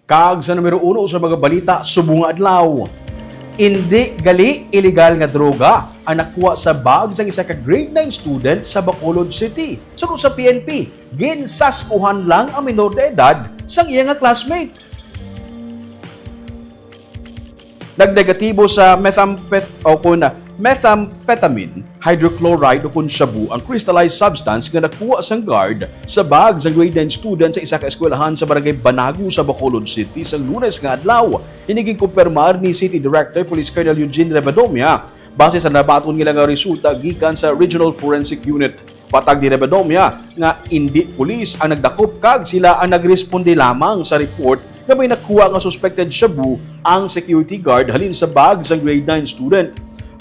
Kag sa numero 1 sa mga balita subong nga adlaw. Hindi gali illegal nga droga ang nakuha sa bag sa isa ka grade 9 student sa Bacolod City. Sunod sa PNP, ginsaskuhan lang ang minor de edad sang iya nga classmate. Nagnegatibo sa methamphetamine, hydrochloride o kun shabu ang crystallized substance nga nakuha sang guard sa bag sa grade 9 student sa isa ka eskwelahan sa barangay Banagu sa Bacolod City sa Lunes nga adlaw. Iniging kumpirmar ni City Director Police Colonel Eugene Rebadomia base sa nabaton nila nga resulta gikan sa Regional Forensic Unit. Patag ni Rebadomia nga hindi pulis ang nagdakop kag sila ang nagresponde lamang sa report nga may nakuha nga suspected shabu ang security guard halin sa bag sa grade 9 student.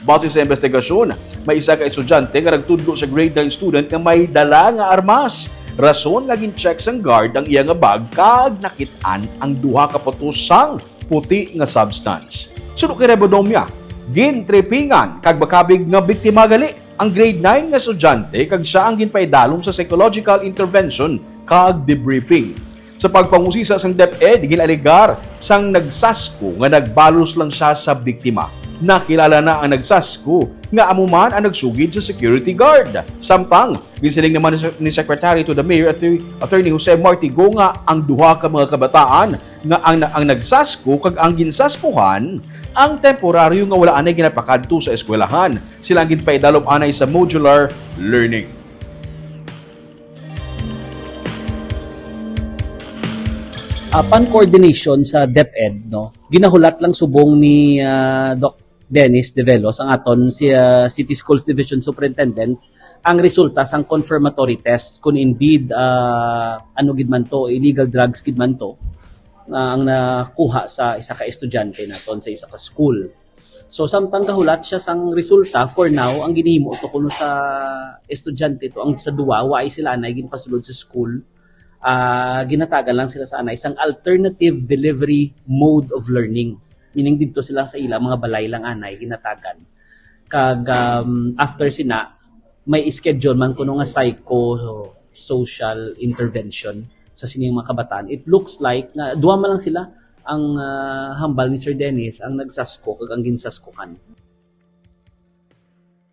Base sa investigasyon, may isa ka estudyante nga nagtudlo sa grade 9 student nga may dala nga armas. Rason nga gin-check sang guard ang iya nga bag kag nakit-an ang duha ka putusang puti nga substance. Sunod kay Rebadomia, gintrepingan kag bakabig nga biktima gali ang grade 9 nga estudyante kag siya ang ginpaidalom sa psychological intervention kag debriefing. Sa pagpangusisa sang DepEd, ginaligar sang nagsasko nga nagbalos lang siya sa biktima. Nakilala na ang nagsasko nga amuman ang nagsugid sa security guard. Sampang, gisiling naman ni Secretary to the Mayor Attorney Jose Martigo nga ang duha ka mga kabataan nga ang nagsasko kag ang ginsaskuhan ang temporaryo nga wala anay ginapakadto sa eskwelahan. Sila ang ginpaidalom anay sa modular learning. Upon coordination sa DepEd, ginahulat lang subong ni Doc Dennis De Velos, ang aton si City Schools Division Superintendent, ang resulta sang confirmatory test kung indeed gid man to, illegal drugs gid man to, ang nakuha sa isa ka estudyante naton sa isa ka school. So samtang kahulat siya sang resulta, for now ang ginihimo to kuno sa estudyante to, ang sa duwa waay sila anay ginpasulod sa school. Ginatagan lang sila sa isang alternative delivery mode of learning. Meaning dito sila sa ilang mga balay lang anay ginatagan. Kag after sina may schedule man kuno nga psycho-social intervention sa sining mga kabataan. It looks like na duwa man lang sila ang hambal ni Sir Dennis ang nagsasko kag ang ginsaskuhan.